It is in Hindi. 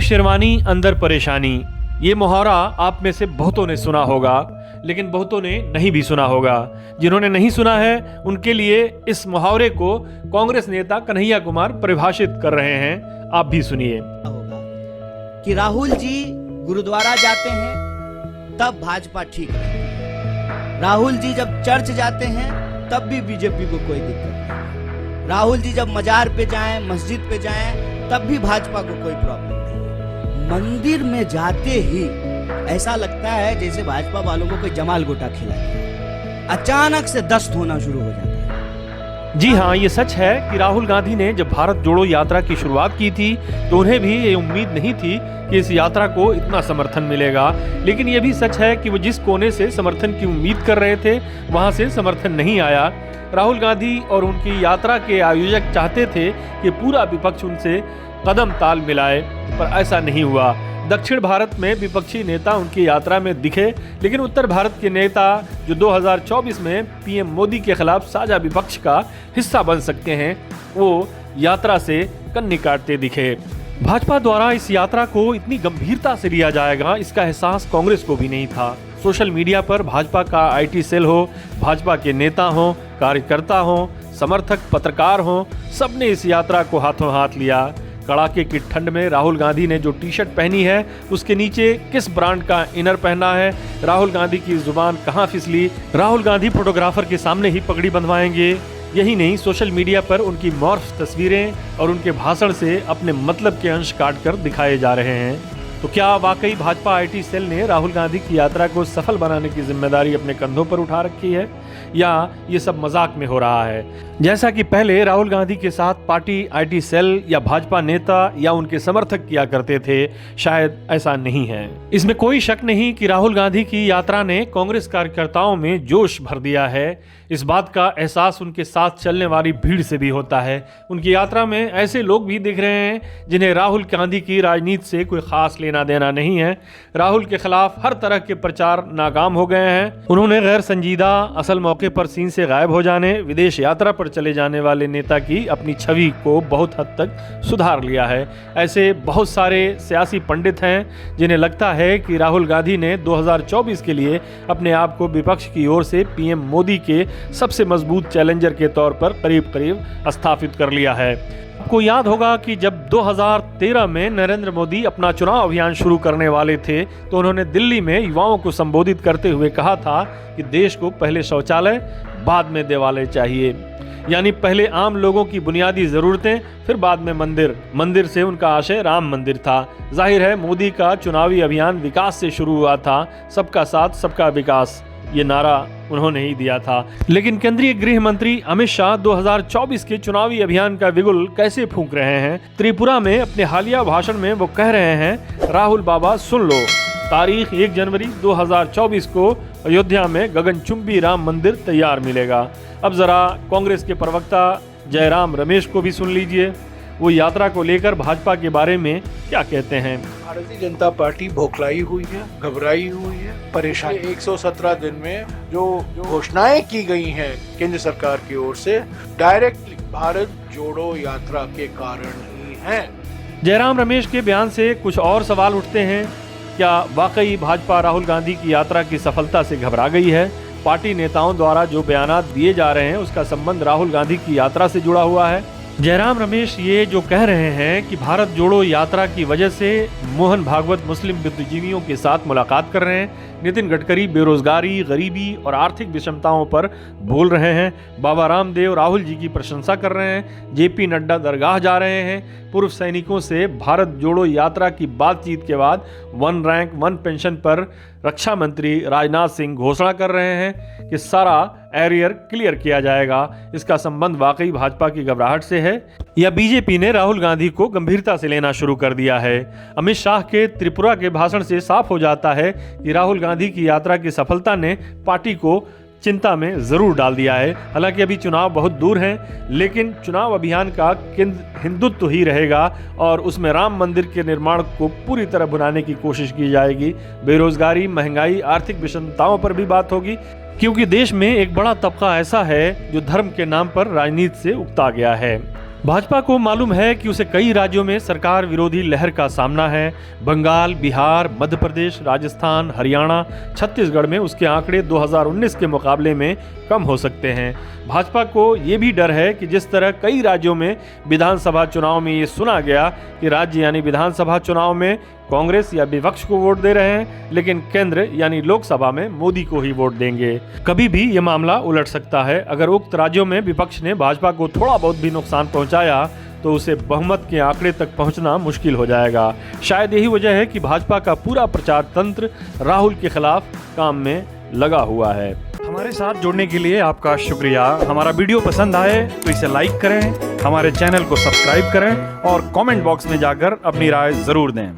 शेरवानी अंदर परेशानी, ये मुहावरा आप में से बहुतों ने सुना होगा, लेकिन बहुतों ने नहीं भी सुना होगा। जिन्होंने नहीं सुना है उनके लिए इस मुहावरे को कांग्रेस नेता कन्हैया कुमार परिभाषित कर रहे हैं। आप भी सुनिए। कि राहुल जी गुरुद्वारा जाते हैं तब भाजपा ठीक है, राहुल जी जब चर्च जाते हैं तब भी बीजेपी को कोई दिक्कत नहीं, राहुल जी जब मजार पे जाएं, मस्जिद पे जाएं तब भी भाजपा को कोई प्रॉब्लम नहीं। मंदिर में जाते ही ऐसा लगता है जैसे भाजपा वालों को कोई जमाल गोटा खिला दिया, अचानक से दस्त होना शुरू हो जाता है। जी हाँ, ये सच है कि राहुल गांधी ने जब भारत जोड़ो यात्रा की शुरुआत की थी तो उन्हें भी ये उम्मीद नहीं थी कि इस यात्रा को इतना समर्थन मिलेगा। लेकिन ये भी सच है कि वो जिस कोने से समर्थन की उम्मीद कर रहे थे वहां से समर्थन नहीं आया। राहुल गांधी और उनकी यात्रा के आयोजक चाहते थे कि पूरा विपक्ष उनसे कदम ताल मिलाए, पर ऐसा नहीं हुआ। दक्षिण भारत में विपक्षी नेता उनकी यात्रा में दिखे, लेकिन उत्तर भारत के नेता जो 2024 में पीएम मोदी के खिलाफ साझा विपक्ष का हिस्सा बन सकते हैं, वो यात्रा से कन्नी काटते दिखे। भाजपा द्वारा इस यात्रा को इतनी गंभीरता से लिया जाएगा, इसका एहसास कांग्रेस को भी नहीं था। सोशल मीडिया पर भाजपा का आईटी सेल हो, भाजपा के नेता हो, कार्यकर्ता हो, समर्थक, पत्रकार हो, सबने इस यात्रा को हाथों हाथ लिया। कड़ाके की ठंड में राहुल गांधी ने जो टी शर्ट पहनी है उसके नीचे किस ब्रांड का इनर पहना है, राहुल गांधी की जुबान कहाँ फिसली, राहुल गांधी फोटोग्राफर के सामने ही पगड़ी बंधवाएंगे। यही नहीं, सोशल मीडिया पर उनकी मॉर्फ तस्वीरें और उनके भाषण से अपने मतलब के अंश काटकर दिखाए जा रहे हैं। तो क्या वाकई भाजपा आईटी सेल ने राहुल गांधी की यात्रा को सफल बनाने की जिम्मेदारी अपने कंधों पर उठा रखी है, या ये सब मजाक में हो रहा है? जैसा कि पहले राहुल गांधी के साथ पार्टी आईटी सेल या भाजपा नेता या उनके समर्थक किया करते थे, शायद ऐसा नहीं है। इसमें कोई शक नहीं कि राहुल गांधी की यात्रा ने कांग्रेस कार्यकर्ताओं में जोश भर दिया है। इस बात का एहसास उनके साथ चलने वाली भीड़ से भी होता है। उनकी यात्रा में ऐसे लोग भी दिख रहे हैं जिन्हें राहुल गांधी की राजनीति से कोई खास लेना देना नहीं है। राहुल के खिलाफ हर तरह के प्रचार नाकाम हो गए हैं। उन्होंने गैर संजीदा, असल मौके पर सीन से गायब हो जाने, विदेश यात्रा पर चले जाने वाले नेता की अपनी छवि को बहुत हद तक सुधार लिया है। ऐसे बहुत सारे सियासी पंडित हैं जिन्हें लगता है कि राहुल गांधी ने 2024 के लिए अपने आप को विपक्ष की ओर से पीएम मोदी के सबसे मजबूत चैलेंजर के तौर पर करीब करीब स्थापित कर लिया है। आपको याद होगा कि जब 2013 में नरेंद्र मोदी अपना चुनाव अभियान शुरू करने वाले थे तो उन्होंने दिल्ली में युवाओं को संबोधित करते हुए कहा था कि देश को पहले शौचालय, बाद में देवालय चाहिए। यानी पहले आम लोगों की बुनियादी जरूरतें, फिर बाद में मंदिर। मंदिर से उनका आशय राम मंदिर था। जाहिर है मोदी का चुनावी अभियान विकास से शुरू हुआ था। सबका साथ, सबका विकास, ये नारा उन्होंने ही दिया था। लेकिन केंद्रीय गृह मंत्री अमित शाह 2024 के चुनावी अभियान का बिगुल कैसे फूंक रहे हैं? त्रिपुरा में अपने हालिया भाषण में वो कह रहे हैं, राहुल बाबा सुन लो, तारीख 1 जनवरी 2024 को अयोध्या में गगनचुंबी राम मंदिर तैयार मिलेगा। अब जरा कांग्रेस के प्रवक्ता जयराम रमेश को भी सुन लीजिए, वो यात्रा को लेकर भाजपा के बारे में क्या कहते हैं। भारतीय जनता पार्टी बौखलाई हुई है, घबराई हुई है, परेशान। 117 दिन में जो घोषणाएं की गई हैं केंद्र सरकार की ओर से, डायरेक्टली भारत जोड़ो यात्रा के कारण ही हैं। जयराम रमेश के बयान से कुछ और सवाल उठते हैं। क्या वाकई भाजपा राहुल गांधी की यात्रा की सफलता से घबरा गई है? पार्टी नेताओं द्वारा जो बयानात दिए जा रहे हैं उसका संबंध राहुल गांधी की यात्रा से जुड़ा हुआ है? जयराम रमेश ये जो कह रहे हैं कि भारत जोड़ो यात्रा की वजह से मोहन भागवत मुस्लिम बुद्धिजीवियों के साथ मुलाकात कर रहे हैं, नितिन गडकरी बेरोजगारी, गरीबी और आर्थिक विषमताओं पर बोल रहे हैं, बाबा रामदेव राहुल जी की प्रशंसा कर रहे हैं, जेपी नड्डा दरगाह जा रहे हैं, पूर्व सैनिकों से भारत जोड़ो यात्रा की बातचीत के बाद 1 रैंक 1 पेंशन पर रक्षा मंत्री राजनाथ सिंह घोषणा कर रहे हैं कि सारा एरियर क्लियर किया जाएगा। इसका संबंध वाकई भाजपा की घबराहट से है या बीजेपी ने राहुल गांधी को गंभीरता से लेना शुरू कर दिया है? अमित शाह के त्रिपुरा के भाषण से साफ हो जाता है कि राहुल गांधी की यात्रा की सफलता ने पार्टी को चिंता में जरूर डाल दिया है। हालांकि अभी चुनाव बहुत दूर हैं, लेकिन चुनाव अभियान का केंद्र हिंदुत्व ही रहेगा और उसमें राम मंदिर के निर्माण को पूरी तरह भुनाने की कोशिश की जाएगी। बेरोजगारी, महंगाई, आर्थिक विषमताओं पर भी बात होगी, क्योंकि देश में एक बड़ा तबका ऐसा है जो धर्म के नाम पर राजनीति से उकता गया है। भाजपा को मालूम है कि उसे कई राज्यों में सरकार विरोधी लहर का सामना है। बंगाल, बिहार, मध्य प्रदेश, राजस्थान, हरियाणा, छत्तीसगढ़ में उसके आंकड़े 2019 के मुकाबले में कम हो सकते हैं। भाजपा को ये भी डर है कि जिस तरह कई राज्यों में विधानसभा चुनाव में ये सुना गया कि राज्य यानी विधानसभा चुनाव में कांग्रेस या विपक्ष को वोट दे रहे हैं, लेकिन केंद्र यानी लोकसभा में मोदी को ही वोट देंगे। कभी भी ये मामला उलट सकता है। अगर उक्त राज्यों में विपक्ष ने भाजपा को थोड़ा बहुत भी नुकसान पहुंचाया तो उसे बहुमत के आंकड़े तक पहुंचना मुश्किल हो जाएगा। शायद यही वजह है कि भाजपा का पूरा प्रचार तंत्र राहुल के खिलाफ काम में लगा हुआ है। हमारे साथ जुड़ने के लिए आपका शुक्रिया। हमारा वीडियो पसंद आए तो इसे लाइक करें, हमारे चैनल को सब्सक्राइब करें और कमेंट बॉक्स में जाकर अपनी राय जरूर दें।